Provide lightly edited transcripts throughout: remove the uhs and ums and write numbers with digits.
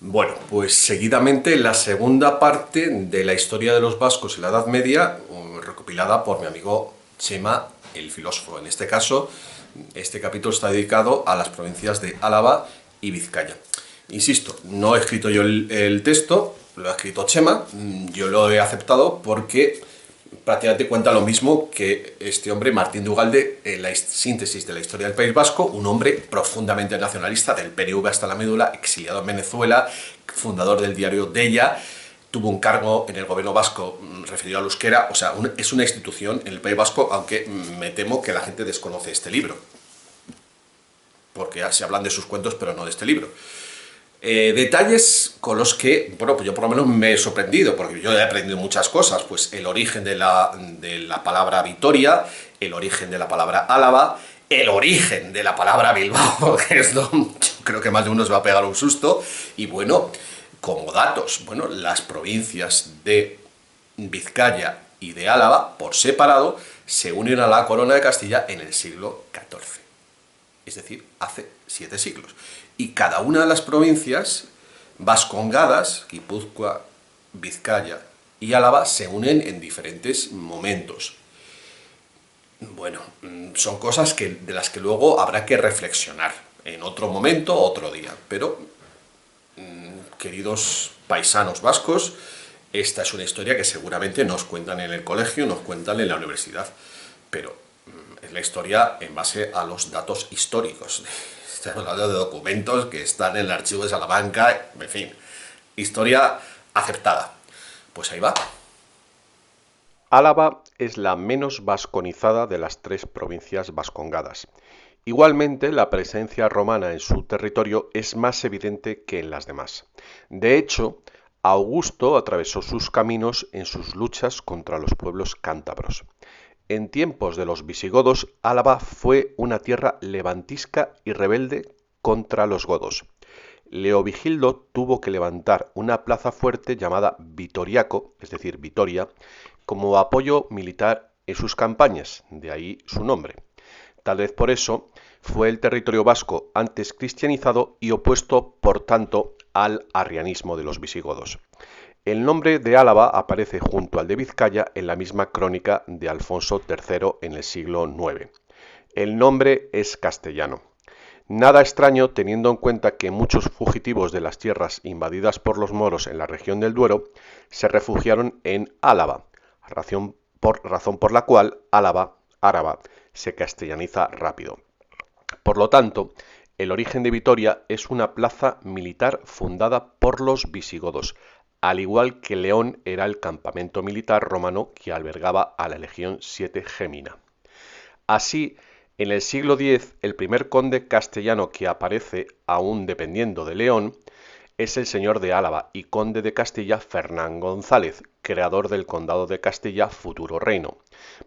Bueno, pues seguidamente la segunda parte de la historia de los vascos en la Edad Media, recopilada por mi amigo Chema, el filósofo. En este caso, este capítulo está dedicado a las provincias de Álava y Vizcaya. Insisto, no he escrito yo el texto, lo ha escrito Chema, yo lo he aceptado porque prácticamente cuenta lo mismo que este hombre, Martín de Ugalde, en la síntesis de la historia del País Vasco, un hombre profundamente nacionalista, del PNV hasta la médula, exiliado en Venezuela, fundador del diario Deia, tuvo un cargo en el gobierno vasco referido al euskera, o sea, es una institución en el País Vasco, aunque me temo que la gente desconoce este libro, porque se hablan de sus cuentos, pero no de este libro. Detalles con los que, bueno, pues yo por lo menos me he sorprendido, porque yo he aprendido muchas cosas, pues el origen de la palabra Vitoria, el origen de la palabra Álava, el origen de la palabra Bilbao, que es yo creo que más de uno se va a pegar un susto, y bueno, como datos, bueno, las provincias de Vizcaya y de Álava, por separado, se unen a la corona de Castilla en el siglo XIV, es decir, hace 7 siglos. Y cada una de las provincias vascongadas, Guipúzcoa, Vizcaya y Álava, se unen en diferentes momentos. Bueno, son cosas de las que luego habrá que reflexionar en otro momento, otro día. Pero, queridos paisanos vascos, esta es una historia que seguramente nos cuentan en el colegio, nos cuentan en la universidad, pero es la historia en base a los datos históricos. Estamos hablando de documentos que están en el archivo de Salamanca, en fin, historia aceptada. Pues ahí va. Álava es la menos vasconizada de las tres provincias vascongadas. Igualmente, la presencia romana en su territorio es más evidente que en las demás. De hecho, Augusto atravesó sus caminos en sus luchas contra los pueblos cántabros. En tiempos de los visigodos, Álava fue una tierra levantisca y rebelde contra los godos. Leovigildo tuvo que levantar una plaza fuerte llamada Vitoriaco, es decir, Vitoria, como apoyo militar en sus campañas, de ahí su nombre. Tal vez por eso fue el territorio vasco antes cristianizado y opuesto, por tanto, al arrianismo de los visigodos. El nombre de Álava aparece junto al de Vizcaya en la misma crónica de Alfonso III en el siglo IX. El nombre es castellano. Nada extraño teniendo en cuenta que muchos fugitivos de las tierras invadidas por los moros en la región del Duero se refugiaron en Álava, razón por la cual Álava, Áraba, se castellaniza rápido. Por lo tanto, el origen de Vitoria es una plaza militar fundada por los visigodos, al igual que León era el campamento militar romano que albergaba a la Legión 7 Gémina. Así, en el siglo X, el primer conde castellano que aparece, aún dependiendo de León, es el señor de Álava y conde de Castilla Fernán González, creador del condado de Castilla, futuro reino.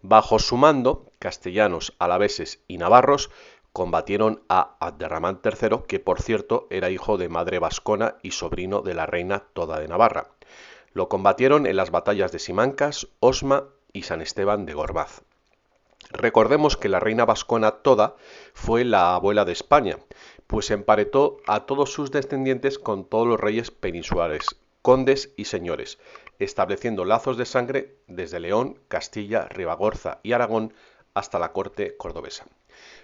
Bajo su mando, castellanos, alaveses y navarros combatieron a Abderramán III, que por cierto era hijo de madre vascona y sobrino de la reina Toda de Navarra. Lo combatieron en las batallas de Simancas, Osma y San Esteban de Gormaz. Recordemos que la reina vascona Toda fue la abuela de España, pues emparetó a todos sus descendientes con todos los reyes peninsulares, condes y señores, estableciendo lazos de sangre desde León, Castilla, Ribagorza y Aragón hasta la corte cordobesa.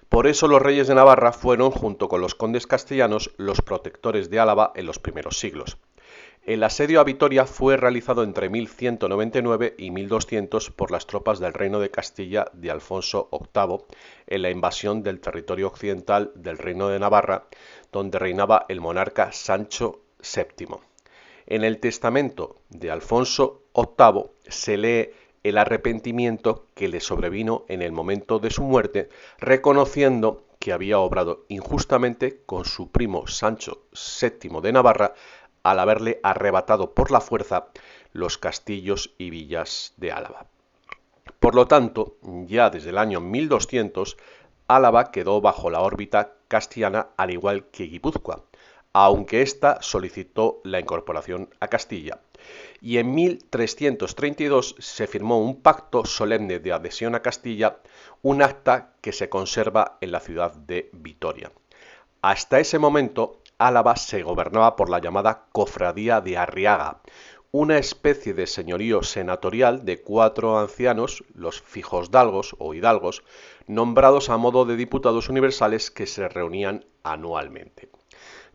Por eso los reyes de Navarra fueron, junto con los condes castellanos, los protectores de Álava en los primeros siglos. El asedio a Vitoria fue realizado entre 1199 y 1200 por las tropas del Reino de Castilla de Alfonso VIII en la invasión del territorio occidental del Reino de Navarra, donde reinaba el monarca Sancho VII. En el testamento de Alfonso VIII se lee el arrepentimiento que le sobrevino en el momento de su muerte, reconociendo que había obrado injustamente con su primo Sancho VII de Navarra al haberle arrebatado por la fuerza los castillos y villas de Álava. Por lo tanto, ya desde el año 1200, Álava quedó bajo la órbita castellana al igual que Guipúzcoa, aunque ésta solicitó la incorporación a Castilla. Y en 1332 se firmó un pacto solemne de adhesión a Castilla, un acta que se conserva en la ciudad de Vitoria. Hasta ese momento, Álava se gobernaba por la llamada Cofradía de Arriaga, una especie de señorío senatorial de 4 ancianos, los fijosdalgos o hidalgos, nombrados a modo de diputados universales que se reunían anualmente.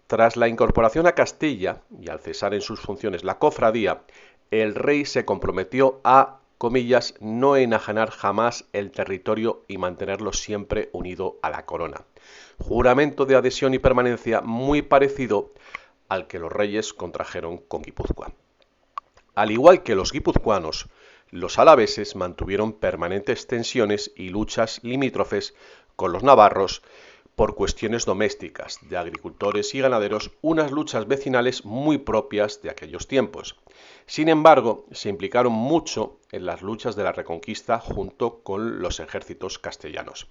Tras la incorporación a Castilla, y al cesar en sus funciones la cofradía, el rey se comprometió a, comillas, no enajenar jamás el territorio y mantenerlo siempre unido a la corona. Juramento de adhesión y permanencia muy parecido al que los reyes contrajeron con Guipúzcoa. Al igual que los guipuzcoanos, los alaveses mantuvieron permanentes tensiones y luchas limítrofes con los navarros por cuestiones domésticas, de agricultores y ganaderos, unas luchas vecinales muy propias de aquellos tiempos. Sin embargo, se implicaron mucho en las luchas de la Reconquista junto con los ejércitos castellanos.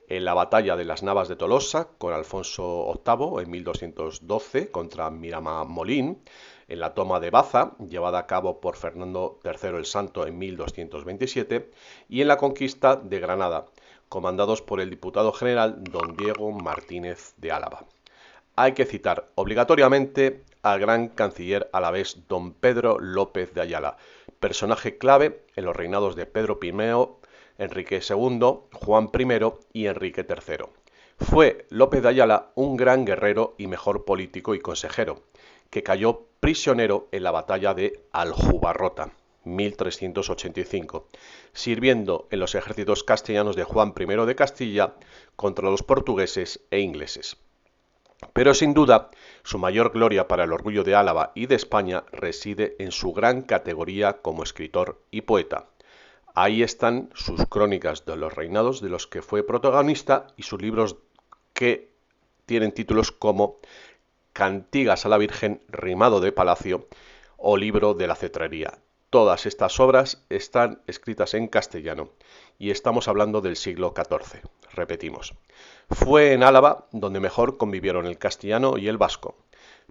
En la batalla de las Navas de Tolosa con Alfonso VIII en 1212 contra Miramamolín, en la toma de Baza, llevada a cabo por Fernando III el Santo en 1227, y en la conquista de Granada, comandados por el diputado general don Diego Martínez de Álava. Hay que citar obligatoriamente al gran canciller alavés don Pedro López de Ayala, personaje clave en los reinados de Pedro I, Enrique II, Juan I y Enrique III. Fue López de Ayala un gran guerrero y mejor político y consejero, que cayó prisionero en la batalla de Aljubarrota, 1385, sirviendo en los ejércitos castellanos de Juan I de Castilla contra los portugueses e ingleses. Pero sin duda, su mayor gloria para el orgullo de Álava y de España reside en su gran categoría como escritor y poeta. Ahí están sus crónicas de los reinados de los que fue protagonista y sus libros que tienen títulos como Cantigas a la Virgen, rimado de palacio o Libro de la cetrería. Todas estas obras están escritas en castellano y estamos hablando del siglo XIV. Repetimos, fue en Álava donde mejor convivieron el castellano y el vasco.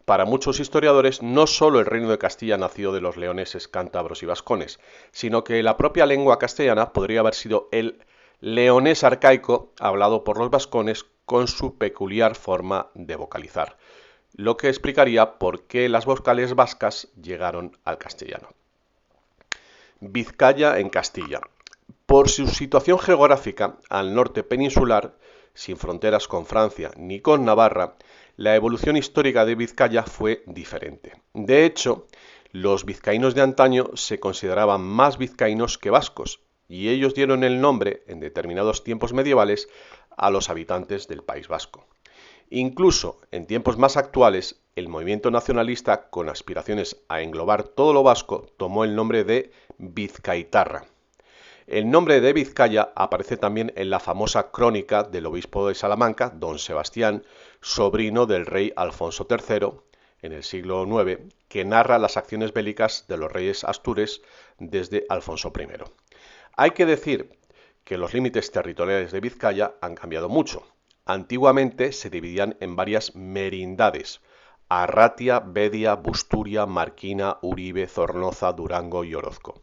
Para muchos historiadores, no solo el reino de Castilla nació de los leoneses, cántabros y vascones, sino que la propia lengua castellana podría haber sido el leonés arcaico hablado por los vascones con su peculiar forma de vocalizar, lo que explicaría por qué las vocales vascas llegaron al castellano. Vizcaya en Castilla. Por su situación geográfica al norte peninsular, sin fronteras con Francia ni con Navarra, la evolución histórica de Vizcaya fue diferente. De hecho, los vizcaínos de antaño se consideraban más vizcaínos que vascos, y ellos dieron el nombre, en determinados tiempos medievales, a los habitantes del País Vasco. Incluso en tiempos más actuales, el movimiento nacionalista, con aspiraciones a englobar todo lo vasco, tomó el nombre de Vizcaitarra. El nombre de Vizcaya aparece también en la famosa crónica del obispo de Salamanca, don Sebastián, sobrino del rey Alfonso III, en el siglo IX, que narra las acciones bélicas de los reyes astures desde Alfonso I. Hay que decir que los límites territoriales de Vizcaya han cambiado mucho. Antiguamente se dividían en varias merindades: Arratia, Bedia, Busturia, Marquina, Uribe, Zornoza, Durango y Orozco.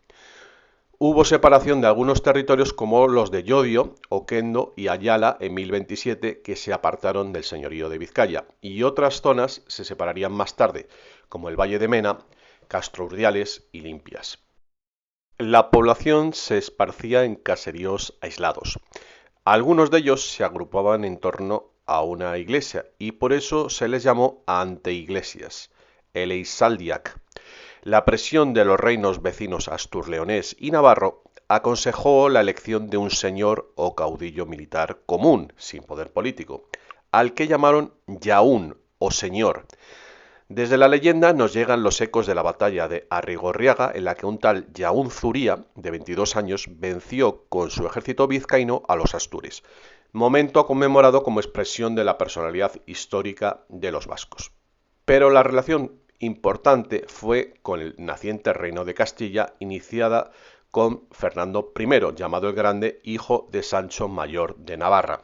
Hubo separación de algunos territorios como los de Llodio, Oquendo y Ayala en 1027, que se apartaron del señorío de Vizcaya, y otras zonas se separarían más tarde, como el Valle de Mena, Castro Urdiales y Limpias. La población se esparcía en caseríos aislados. Algunos de ellos se agrupaban en torno a una iglesia y por eso se les llamó anteiglesias, Eleysaldiac. La presión de los reinos vecinos asturleonés y navarro aconsejó la elección de un señor o caudillo militar común, sin poder político, al que llamaron Yaún o señor. Desde la leyenda nos llegan los ecos de la batalla de Arrigorriaga, en la que un tal Yaún Zuría, de 22 años, venció con su ejército vizcaíno a los astures, momento conmemorado como expresión de la personalidad histórica de los vascos. Pero la relación importante fue con el naciente reino de Castilla, iniciada con Fernando I, llamado el Grande, hijo de Sancho Mayor de Navarra.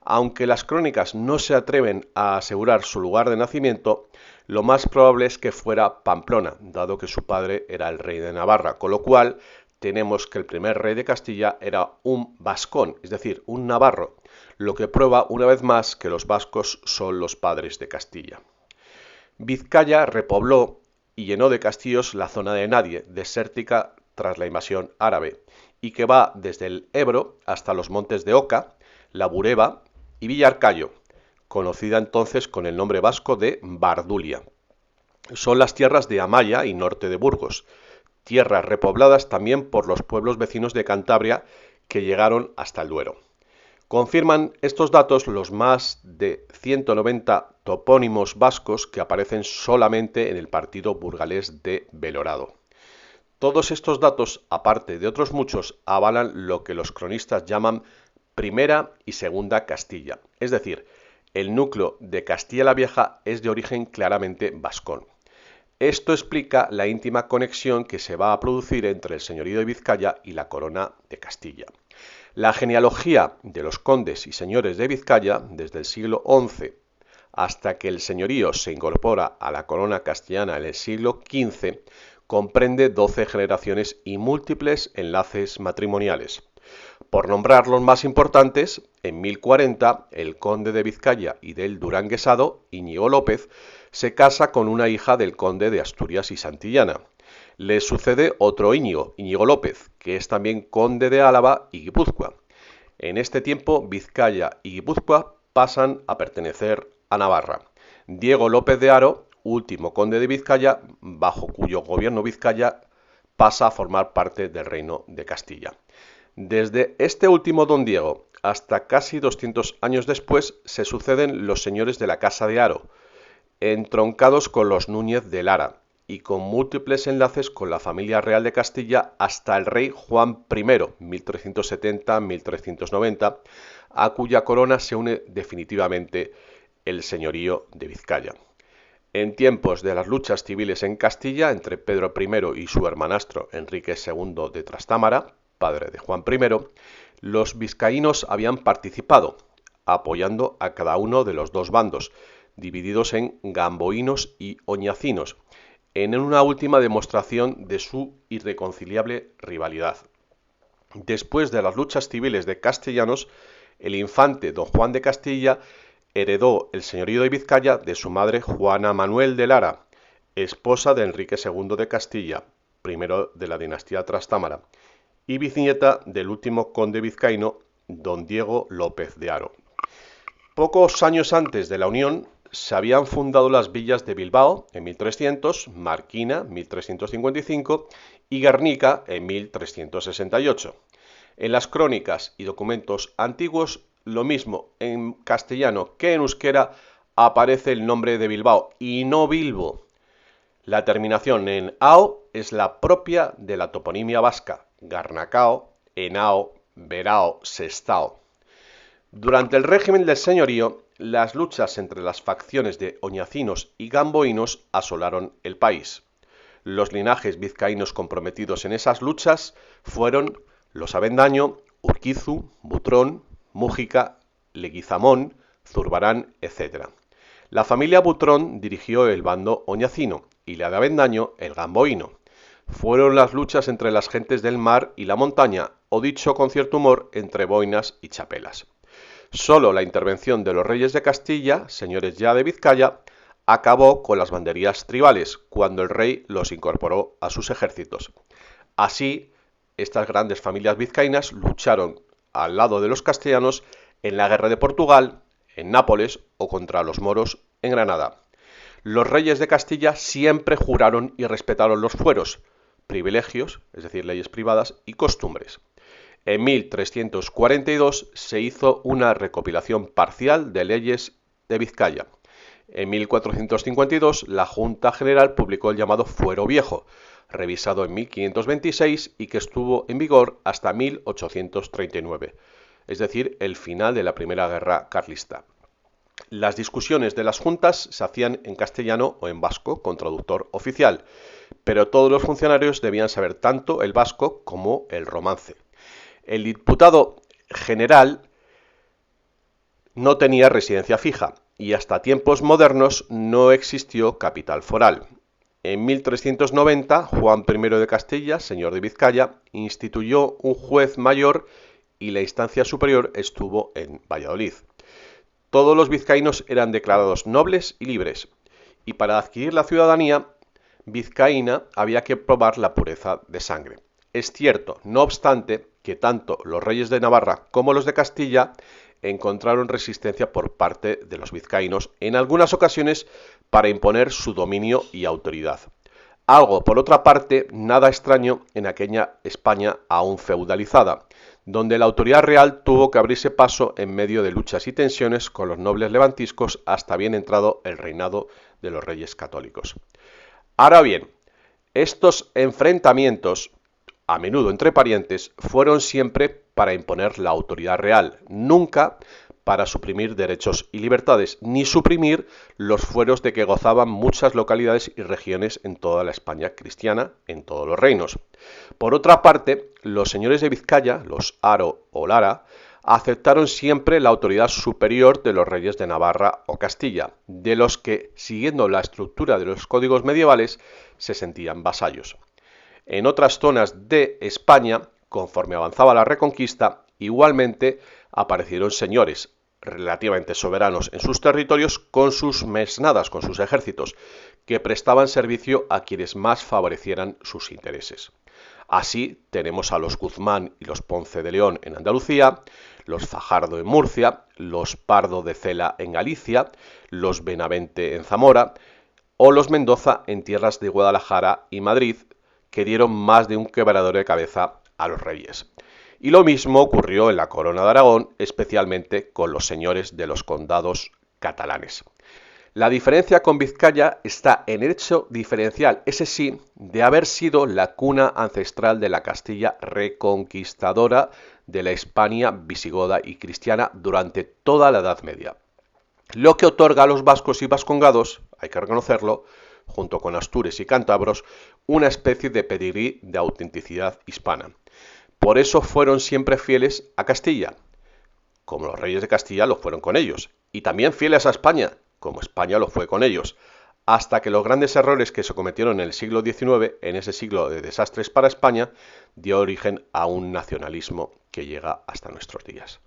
Aunque las crónicas no se atreven a asegurar su lugar de nacimiento, lo más probable es que fuera Pamplona, dado que su padre era el rey de Navarra, con lo cual tenemos que el primer rey de Castilla era un vascón, es decir, un navarro, lo que prueba una vez más que los vascos son los padres de Castilla. Vizcaya repobló y llenó de castillos la zona de Nadie, desértica tras la invasión árabe, y que va desde el Ebro hasta los montes de Oca, la Bureba y Villarcayo, conocida entonces con el nombre vasco de Bardulia. Son las tierras de Amaya y norte de Burgos, tierras repobladas también por los pueblos vecinos de Cantabria que llegaron hasta el Duero. Confirman estos datos los más de 190 topónimos vascos que aparecen solamente en el partido burgalés de Belorado. Todos estos datos, aparte de otros muchos, avalan lo que los cronistas llaman Primera y Segunda Castilla, es decir, el núcleo de Castilla la Vieja es de origen claramente vascón. Esto explica la íntima conexión que se va a producir entre el señorío de Vizcaya y la corona de Castilla. La genealogía de los condes y señores de Vizcaya, desde el siglo XI hasta que el señorío se incorpora a la corona castellana en el siglo XV, comprende 12 generaciones y múltiples enlaces matrimoniales. Por nombrar los más importantes, en 1040 el conde de Vizcaya y del Duranguesado, Íñigo López, se casa con una hija del conde de Asturias y Santillana. Le sucede otro Íñigo, Íñigo López, que es también conde de Álava y Guipúzcoa. En este tiempo, Vizcaya y Guipúzcoa pasan a pertenecer a Navarra. Diego López de Haro, último conde de Vizcaya, bajo cuyo gobierno Vizcaya pasa a formar parte del reino de Castilla. Desde este último don Diego hasta casi 200 años después se suceden los señores de la Casa de Haro, entroncados con los Núñez de Lara y con múltiples enlaces con la familia real de Castilla hasta el rey Juan I, 1370-1390, a cuya corona se une definitivamente el señorío de Vizcaya. En tiempos de las luchas civiles en Castilla entre Pedro I y su hermanastro Enrique II de Trastámara, padre de Juan I, los vizcaínos habían participado, apoyando a cada uno de los dos bandos, divididos en gamboínos y oñacinos, en una última demostración de su irreconciliable rivalidad. Después de las luchas civiles de castellanos, el infante don Juan de Castilla heredó el señorío de Vizcaya de su madre Juana Manuel de Lara, esposa de Enrique II de Castilla, primero de la dinastía Trastámara, y bisnieta del último conde vizcaíno, don Diego López de Haro. Pocos años antes de la unión, se habían fundado las villas de Bilbao en 1300, Marquina 1355 y Guernica en 1368. En las crónicas y documentos antiguos, lo mismo en castellano que en euskera, aparece el nombre de Bilbao y no Bilbo. La terminación en ao es la propia de la toponimia vasca, Garnacao, Henao, Berao, Sestao. Durante el régimen del señorío, las luchas entre las facciones de oñacinos y gamboínos asolaron el país. Los linajes vizcaínos comprometidos en esas luchas fueron los Avendaño, Urquizu, Butrón, Mújica, Leguizamón, Zurbarán, etc. La familia Butrón dirigió el bando oñacino y la de Avendaño el gamboíno. Fueron las luchas entre las gentes del mar y la montaña, o dicho con cierto humor, entre boinas y chapelas. Solo la intervención de los reyes de Castilla, señores ya de Vizcaya, acabó con las banderías tribales, cuando el rey los incorporó a sus ejércitos. Así, estas grandes familias vizcaínas lucharon al lado de los castellanos en la guerra de Portugal, en Nápoles o contra los moros en Granada. Los reyes de Castilla siempre juraron y respetaron los fueros, privilegios, es decir, leyes privadas, y costumbres. En 1342 se hizo una recopilación parcial de leyes de Vizcaya. En 1452 la Junta General publicó el llamado Fuero Viejo, revisado en 1526 y que estuvo en vigor hasta 1839, es decir, el final de la Primera Guerra Carlista. Las discusiones de las juntas se hacían en castellano o en vasco con traductor oficial, pero todos los funcionarios debían saber tanto el vasco como el romance. El diputado general no tenía residencia fija y hasta tiempos modernos no existió capital foral. En 1390, Juan I de Castilla, señor de Vizcaya, instituyó un juez mayor y la instancia superior estuvo en Valladolid. Todos los vizcaínos eran declarados nobles y libres, y para adquirir la ciudadanía vizcaína había que probar la pureza de sangre. Es cierto, no obstante, que tanto los reyes de Navarra como los de Castilla encontraron resistencia por parte de los vizcaínos en algunas ocasiones para imponer su dominio y autoridad. Algo, por otra parte, nada extraño en aquella España aún feudalizada, donde la autoridad real tuvo que abrirse paso en medio de luchas y tensiones con los nobles levantiscos hasta bien entrado el reinado de los reyes católicos. Ahora bien, estos enfrentamientos, a menudo entre parientes, fueron siempre para imponer la autoridad real, nunca para suprimir derechos y libertades, ni suprimir los fueros de que gozaban muchas localidades y regiones en toda la España cristiana, en todos los reinos. Por otra parte, los señores de Vizcaya, los Haro o Lara, aceptaron siempre la autoridad superior de los reyes de Navarra o Castilla, de los que, siguiendo la estructura de los códigos medievales, se sentían vasallos. En otras zonas de España, conforme avanzaba la Reconquista, igualmente aparecieron señores relativamente soberanos en sus territorios con sus mesnadas, con sus ejércitos, que prestaban servicio a quienes más favorecieran sus intereses. Así tenemos a los Guzmán y los Ponce de León en Andalucía, los Fajardo en Murcia, los Pardo de Cela en Galicia, los Benavente en Zamora o los Mendoza en tierras de Guadalajara y Madrid, que dieron más de un quebradero de cabeza a los reyes. Y lo mismo ocurrió en la Corona de Aragón, especialmente con los señores de los condados catalanes. La diferencia con Vizcaya está en el hecho diferencial, ese sí, de haber sido la cuna ancestral de la Castilla reconquistadora de la Hispania visigoda y cristiana durante toda la Edad Media. Lo que otorga a los vascos y vascongados, hay que reconocerlo, junto con astures y cántabros, una especie de pedigrí de autenticidad hispana. Por eso fueron siempre fieles a Castilla, como los reyes de Castilla lo fueron con ellos, y también fieles a España, como España lo fue con ellos, hasta que los grandes errores que se cometieron en el siglo XIX, en ese siglo de desastres para España, dio origen a un nacionalismo que llega hasta nuestros días.